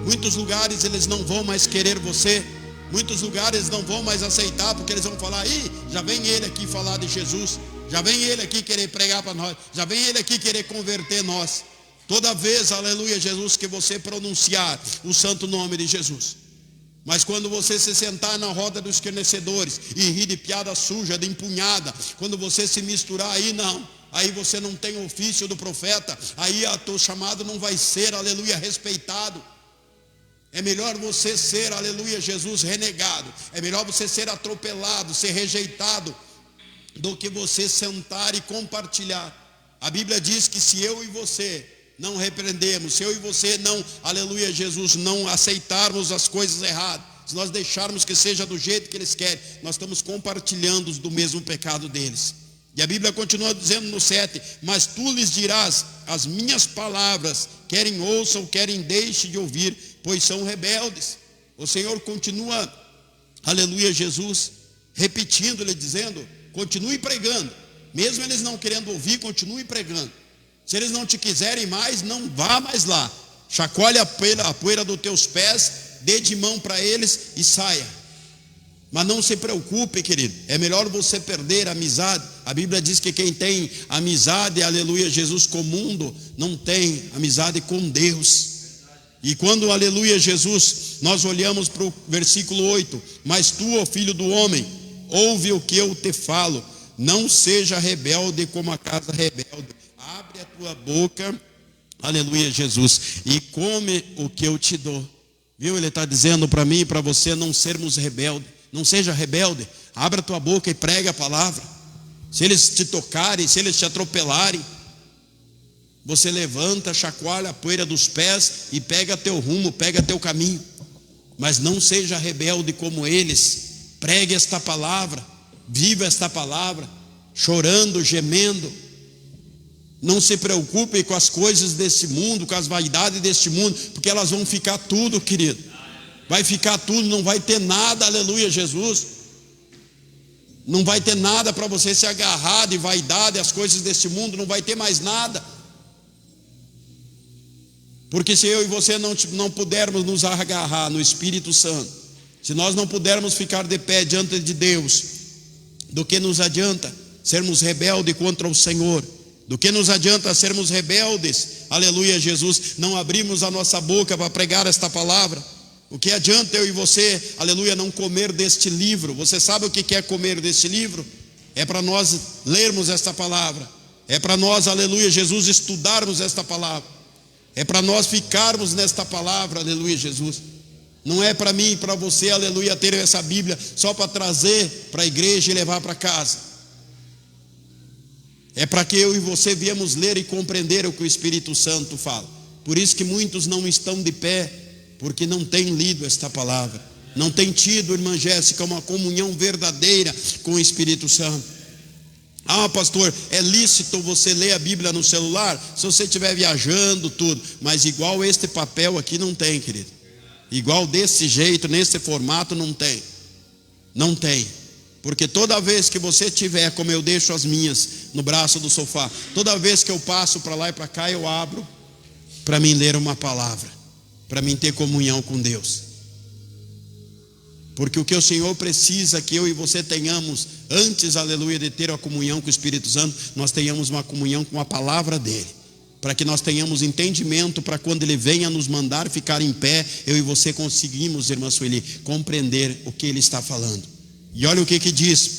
Muitos lugares eles não vão mais querer você. Muitos lugares não vão mais aceitar, porque eles vão falar: ih, já vem ele aqui falar de Jesus, já vem ele aqui querer pregar para nós, já vem ele aqui querer converter nós. Toda vez, aleluia Jesus, que você pronunciar o santo nome de Jesus. Mas quando você se sentar na roda dos escarnecedores e rir de piada suja, de empunhada, quando você se misturar aí, não, aí você não tem o ofício do profeta, aí o teu chamado não vai ser, aleluia, respeitado. É melhor você ser, aleluia Jesus, renegado. É melhor você ser atropelado, ser rejeitado, do que você sentar e compartilhar. A Bíblia diz que se eu e você não repreendemos, se eu e você não, aleluia Jesus, não aceitarmos as coisas erradas, se nós deixarmos que seja do jeito que eles querem, nós estamos compartilhando do mesmo pecado deles. E a Bíblia continua dizendo no 7: mas tu lhes dirás as minhas palavras, querem ouçam, querem deixem de ouvir, pois são rebeldes. O Senhor continua, aleluia Jesus, repetindo-lhe, dizendo: continue pregando, mesmo eles não querendo ouvir, continue pregando. Se eles não te quiserem mais, não vá mais lá. Chacoalhe a poeira dos teus pés, dê de mão para eles e saia. Mas não se preocupe, querido, é melhor você perder a amizade. A Bíblia diz que quem tem amizade, aleluia Jesus, com o mundo, não tem amizade com Deus. E quando, aleluia Jesus, nós olhamos para o versículo 8: mas tu, ó filho do homem, ouve o que eu te falo, não seja rebelde como a casa rebelde. Abre a tua boca, aleluia Jesus, e come o que eu te dou. Viu? Ele está dizendo para mim e para você não sermos rebeldes. Não seja rebelde, abra a tua boca e pregue a palavra. Se eles te tocarem, se eles te atropelarem, você levanta, chacoalha a poeira dos pés e pega teu rumo, pega teu caminho. Mas não seja rebelde como eles. Pregue esta palavra, viva esta palavra, chorando, gemendo. Não se preocupe com as coisas desse mundo, com as vaidades deste mundo, porque elas vão ficar tudo, querido. Vai ficar tudo, não vai ter nada, aleluia Jesus. Não vai ter nada para você se agarrar de vaidade, as coisas desse mundo, não vai ter mais nada. Porque se eu e você não pudermos nos agarrar no Espírito Santo, se nós não pudermos ficar de pé diante de Deus, do que nos adianta sermos rebeldes contra o Senhor? Do que nos adianta sermos rebeldes, aleluia Jesus, não abrimos a nossa boca para pregar esta palavra? O que adianta eu e você, aleluia, não comer deste livro? Você sabe o que é comer deste livro? É para nós lermos esta palavra, é para nós, aleluia Jesus, estudarmos esta palavra, é para nós ficarmos nesta palavra, aleluia Jesus. Não é para mim e para você, aleluia, ter essa Bíblia só para trazer para a igreja e levar para casa. É para que eu e você viemos ler e compreender o que o Espírito Santo fala. Por isso que muitos não estão de pé, porque não têm lido esta palavra, não têm tido, irmã Jéssica, uma comunhão verdadeira com o Espírito Santo. Ah, pastor, é lícito você ler a Bíblia no celular, se você estiver viajando, tudo, mas igual este papel aqui não tem, querido. Igual desse jeito, nesse formato, não tem. Não tem. Porque toda vez que você tiver, como eu deixo as minhas no braço do sofá, toda vez que eu passo para lá e para cá, eu abro para mim ler uma palavra, para mim ter comunhão com Deus. Porque o que o Senhor precisa que eu e você tenhamos antes, aleluia, de ter a comunhão com o Espírito Santo, nós tenhamos uma comunhão com a palavra dele, para que nós tenhamos entendimento, para quando ele venha nos mandar ficar em pé, eu e você conseguimos, irmã Sueli, compreender o que ele está falando. E olha o que diz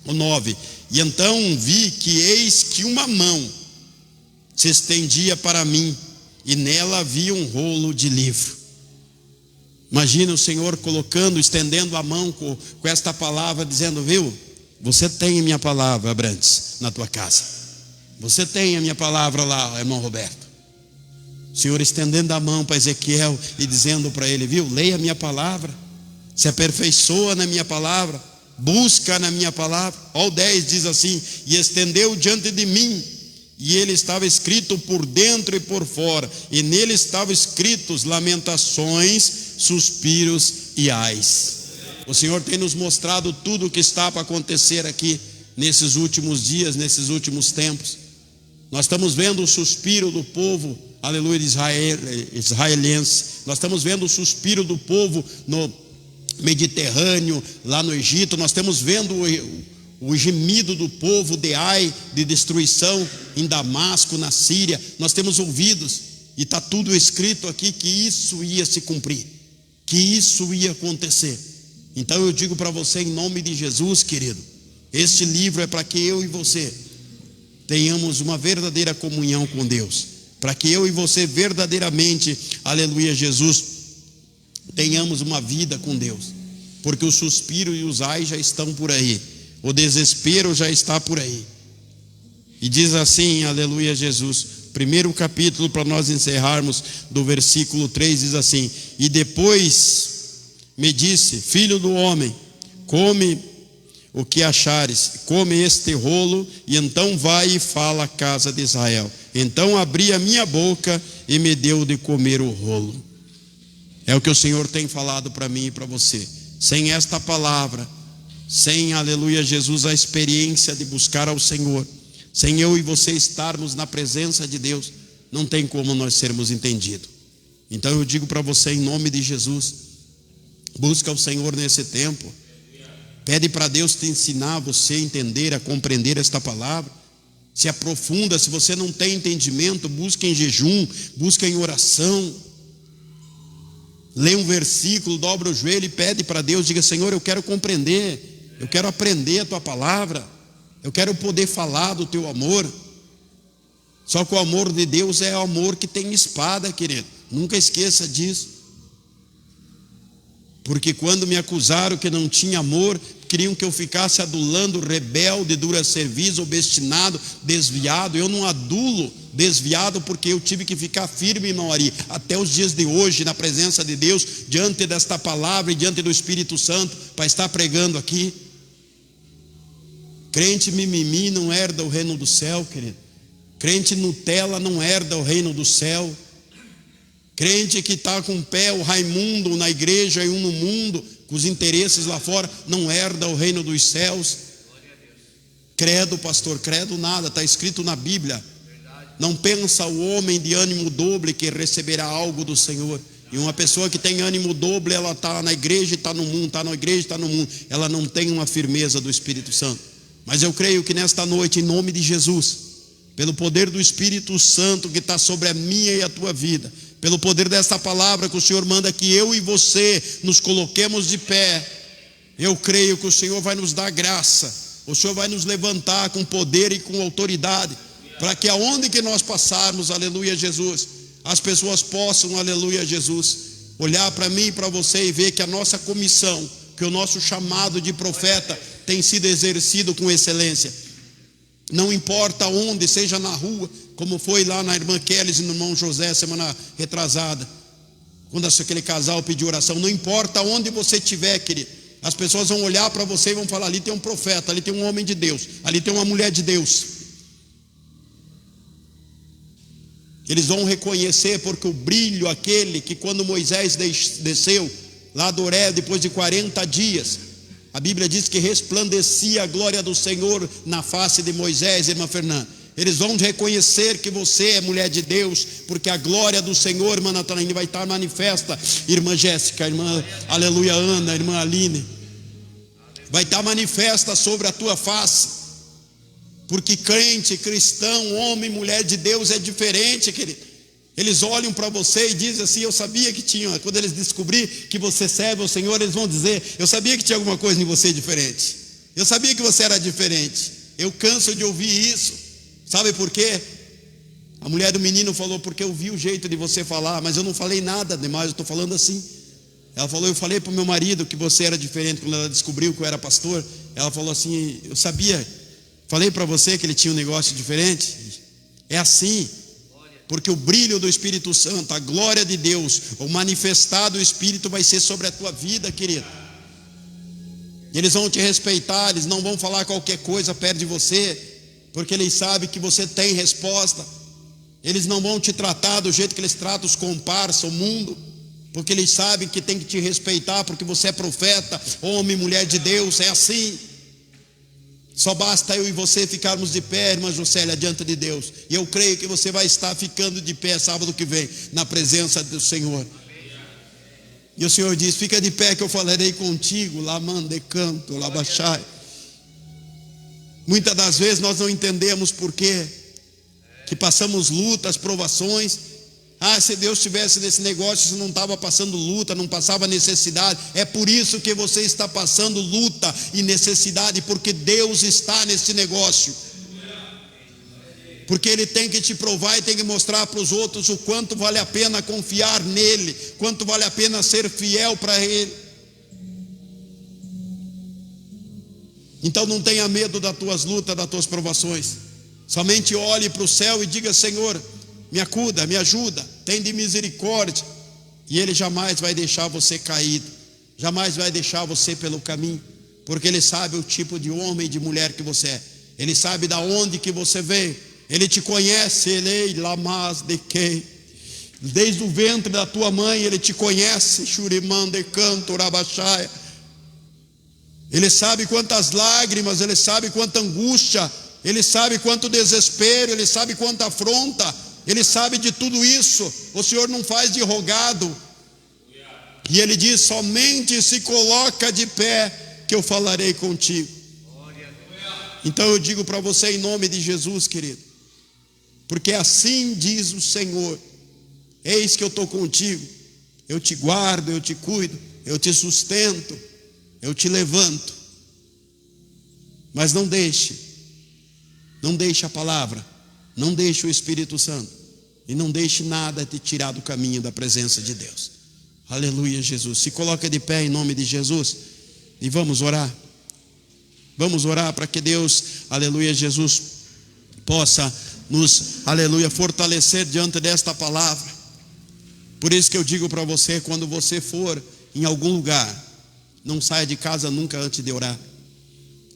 o 9: e então vi que eis que uma mão se estendia para mim, e nela havia um rolo de livro. Imagina o Senhor colocando, estendendo a mão com esta palavra, dizendo: viu, você tem a minha palavra, Abrantes, na tua casa. Você tem a minha palavra lá, irmão Roberto. O Senhor estendendo a mão para Ezequiel e dizendo para ele: viu, leia a minha palavra, se aperfeiçoa na minha palavra, busca na minha palavra. Ó, o 10 diz assim: e estendeu diante de mim, e ele estava escrito por dentro e por fora, e nele estavam escritos lamentações, suspiros e ais. O Senhor tem nos mostrado tudo o que está para acontecer aqui nesses últimos dias, nesses últimos tempos. Nós estamos vendo o suspiro do povo, aleluia, israelense. Nós estamos vendo o suspiro do povo no Mediterrâneo, lá no Egito. Nós estamos vendo o gemido do povo de Ai, de destruição em Damasco, na Síria. Nós temos ouvidos, e está tudo escrito aqui que isso ia se cumprir, que isso ia acontecer. Então eu digo para você, em nome de Jesus, querido, este livro é para que eu e você tenhamos uma verdadeira comunhão com Deus, para que eu e você verdadeiramente, aleluia, Jesus, tenhamos uma vida com Deus, porque o suspiro e os ai já estão por aí, o desespero já está por aí. E diz assim, aleluia, Jesus, primeiro capítulo, para nós encerrarmos, do versículo 3, diz assim: e depois me disse: filho do homem, come o que achares, come este rolo, e então vai e fala à casa de Israel. Então abri a minha boca e me deu de comer o rolo. É o que o Senhor tem falado para mim e para você. Sem esta palavra, sem, aleluia, Jesus, a experiência de buscar ao Senhor, sem eu e você estarmos na presença de Deus, não tem como nós sermos entendidos. Então eu digo para você, em nome de Jesus, busca o Senhor nesse tempo, pede para Deus te ensinar, você a entender, a compreender esta palavra, se aprofunda. Se você não tem entendimento, busca em jejum, busca em oração, lê um versículo, dobra o joelho e pede para Deus, diga: Senhor, eu quero compreender, eu quero aprender a tua palavra, eu quero poder falar do teu amor. Só que o amor de Deus é o amor que tem espada, querido, nunca esqueça disso. Porque quando me acusaram que não tinha amor, queriam que eu ficasse adulando, rebelde, dura serviço, obstinado, desviado. Eu não adulo desviado, porque eu tive que ficar firme, irmão Ari, até os dias de hoje, na presença de Deus, diante desta palavra e diante do Espírito Santo, para estar pregando aqui. Crente mimimi não herda o reino do céu, querido. Crente Nutella não herda o reino do céu. Crente que está com o pé, o Raimundo na igreja e um no mundo, com os interesses lá fora, não herda o reino dos céus. Credo, pastor, credo nada, está escrito na Bíblia. Não pensa o homem de ânimo doble que receberá algo do Senhor. E uma pessoa que tem ânimo doble, ela está na igreja e está no mundo, está na igreja e está no mundo, ela não tem uma firmeza do Espírito Santo. Mas eu creio que nesta noite, em nome de Jesus, pelo poder do Espírito Santo que está sobre a minha e a tua vida, pelo poder desta palavra que o Senhor manda que eu e você nos coloquemos de pé, eu creio que o Senhor vai nos dar graça, o Senhor vai nos levantar com poder e com autoridade, para que aonde que nós passarmos, aleluia, Jesus, as pessoas possam, aleluia, Jesus, olhar para mim e para você e ver que a nossa comissão, que o nosso chamado de profeta tem sido exercido com excelência. Não importa onde, seja na rua, como foi lá na irmã Kelly e no irmão José semana retrasada, quando aquele casal pediu oração. Não importa onde você estiver, querido, as pessoas vão olhar para você e vão falar: ali tem um profeta, ali tem um homem de Deus, ali tem uma mulher de Deus. Eles vão reconhecer, porque o brilho aquele que quando Moisés desceu lá do Horebe, depois de 40 dias, a Bíblia diz que resplandecia a glória do Senhor na face de Moisés, irmã Fernanda. Eles vão reconhecer que você é mulher de Deus, porque a glória do Senhor, irmã Natanaine, vai estar manifesta. Irmã Jéssica, irmã, aleluia, Ana, irmã Aline, vai estar manifesta sobre a tua face. Porque crente, cristão, homem, mulher de Deus é diferente, querido. Eles olham para você e dizem assim: eu sabia que tinha. Quando eles descobrirem que você serve ao Senhor, eles vão dizer: eu sabia que tinha alguma coisa em você diferente. Eu sabia que você era diferente. Eu canso de ouvir isso. Sabe por quê? A mulher do menino falou: porque eu vi o jeito de você falar, mas eu não falei nada demais, eu estou falando assim. Ela falou: eu falei para o meu marido que você era diferente. Quando ela descobriu que eu era pastor, ela falou assim: eu sabia, falei para você que ele tinha um negócio diferente. É assim, porque o brilho do Espírito Santo, a glória de Deus, o manifestado do Espírito vai ser sobre a tua vida, querido. Eles vão te respeitar, eles não vão falar qualquer coisa perto de você, porque eles sabem que você tem resposta. Eles não vão te tratar do jeito que eles tratam os comparsas, o mundo, porque eles sabem que tem que te respeitar, porque você é profeta, homem, mulher de Deus, é assim. Só basta eu e você ficarmos de pé, irmã Juscelia, diante de Deus. E eu creio que você vai estar ficando de pé sábado que vem, na presença do Senhor. E o Senhor diz: fica de pé que eu falarei contigo. Lá mande canto, lá baixai. Muitas das vezes nós não entendemos por quê que passamos lutas, provações. Ah, se Deus estivesse nesse negócio, você não estava passando luta, não passava necessidade. É por isso que você está passando luta e necessidade, porque Deus está nesse negócio. Porque Ele tem que te provar e tem que mostrar para os outros o quanto vale a pena confiar nele, quanto vale a pena ser fiel para Ele. Então não tenha medo das tuas lutas, das tuas provações. Somente olhe para o céu e diga: Senhor, me acuda, me ajuda, tem de misericórdia. E Ele jamais vai deixar você caído, jamais vai deixar você pelo caminho, porque Ele sabe o tipo de homem e de mulher que você é. Ele sabe da onde que você veio. Ele te conhece. Ele lamas de que desde o ventre da tua mãe Ele te conhece. Shuriman de canto rabachaia. Ele sabe quantas lágrimas, Ele sabe quanta angústia, Ele sabe quanto desespero, Ele sabe quanta afronta, Ele sabe de tudo isso. O Senhor não faz de rogado. E Ele diz: somente se coloca de pé que eu falarei contigo. Então eu digo para você em nome de Jesus, querido, porque assim diz o Senhor: eis que eu estou contigo, eu te guardo, eu te cuido, eu te sustento, eu te levanto. Mas não deixe a palavra, não deixe o Espírito Santo, e não deixe nada te tirar do caminho da presença de Deus. Aleluia, Jesus. Se coloca de pé em nome de Jesus e vamos orar. Vamos orar para que Deus, aleluia, Jesus, possa nos, aleluia, fortalecer diante desta palavra. Por isso que eu digo para você: quando você for em algum lugar, não saia de casa nunca antes de orar.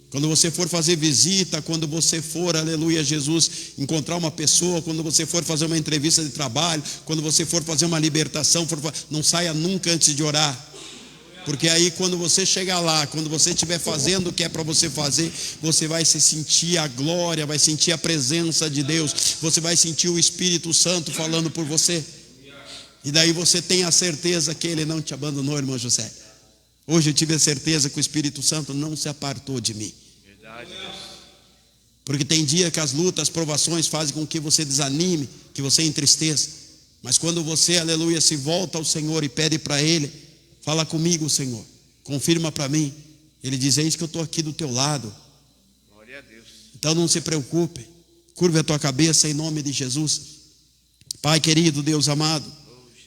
Quando você for fazer visita, quando você for, aleluia, Jesus, encontrar uma pessoa, quando você for fazer uma entrevista de trabalho, quando você for fazer uma libertação, não saia nunca antes de orar. Porque aí quando você chegar lá, quando você estiver fazendo o que é para você fazer, você vai se sentir a glória, vai sentir a presença de Deus, você vai sentir o Espírito Santo falando por você. E daí você tem a certeza que Ele não te abandonou, irmão José. Hoje eu tive a certeza que o Espírito Santo não se apartou de mim. Verdade. Porque tem dia que as lutas, as provações fazem com que você desanime, que você entristeça. Mas quando você, aleluia, se volta ao Senhor e pede para Ele: fala comigo, Senhor, confirma para mim. Ele diz: eis que eu estou aqui do teu lado. Glória a Deus. Então não se preocupe, curve a tua cabeça em nome de Jesus. Pai querido, Deus amado,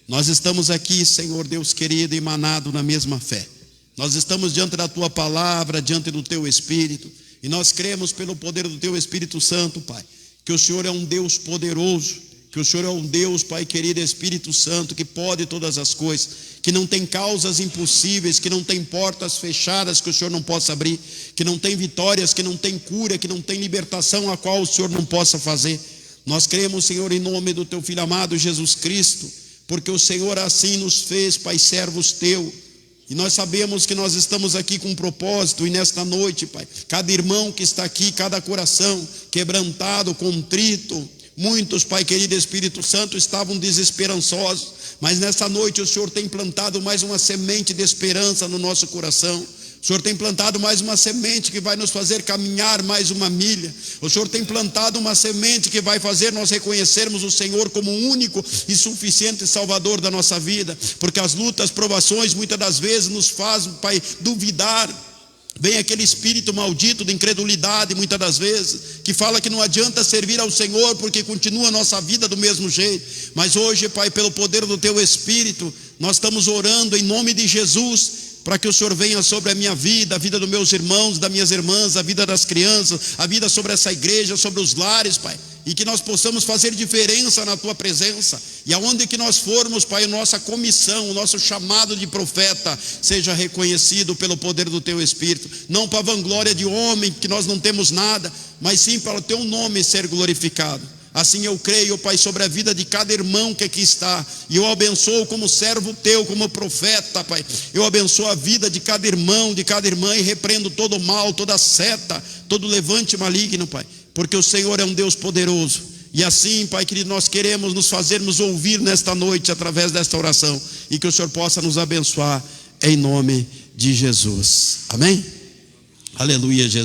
nós estamos aqui, Senhor Deus querido, emanado na mesma fé. Nós estamos diante da tua palavra, diante do teu Espírito, e nós cremos pelo poder do teu Espírito Santo, Pai, que o Senhor é um Deus poderoso, que o Senhor é um Deus, Pai querido, Espírito Santo, que pode todas as coisas, que não tem causas impossíveis, que não tem portas fechadas que o Senhor não possa abrir, que não tem vitórias, que não tem cura, que não tem libertação a qual o Senhor não possa fazer. Nós cremos, Senhor, em nome do teu Filho amado Jesus Cristo, porque o Senhor assim nos fez, Pai, servos teu. E nós sabemos que nós estamos aqui com um propósito, e nesta noite, Pai, cada irmão que está aqui, cada coração quebrantado, contrito, muitos, Pai querido Espírito Santo, estavam desesperançosos, mas nesta noite o Senhor tem plantado mais uma semente de esperança no nosso coração. O Senhor tem plantado mais uma semente que vai nos fazer caminhar mais uma milha. O Senhor tem plantado uma semente que vai fazer nós reconhecermos o Senhor como o único e suficiente Salvador da nossa vida. Porque as lutas, provações, muitas das vezes nos fazem, Pai, duvidar. Vem aquele espírito maldito de incredulidade, muitas das vezes, que fala que não adianta servir ao Senhor porque continua a nossa vida do mesmo jeito. Mas hoje, Pai, pelo poder do Teu Espírito, nós estamos orando em nome de Jesus, para que o Senhor venha sobre a minha vida, a vida dos meus irmãos, das minhas irmãs, a vida das crianças, a vida sobre essa igreja, sobre os lares, Pai, e que nós possamos fazer diferença na Tua presença, e aonde que nós formos, Pai, a nossa comissão, o nosso chamado de profeta, seja reconhecido pelo poder do Teu Espírito, não para a vanglória de homem, que nós não temos nada, mas sim para o Teu nome ser glorificado. Assim eu creio, Pai, sobre a vida de cada irmão que aqui está, e eu abençoo como servo Teu, como profeta, Pai, eu abençoo a vida de cada irmão, de cada irmã, e repreendo todo o mal, toda seta, todo levante maligno, Pai, porque o Senhor é um Deus poderoso. E assim, Pai querido, nós queremos nos fazermos ouvir nesta noite, através desta oração, e que o Senhor possa nos abençoar, em nome de Jesus, amém? Aleluia, Jesus.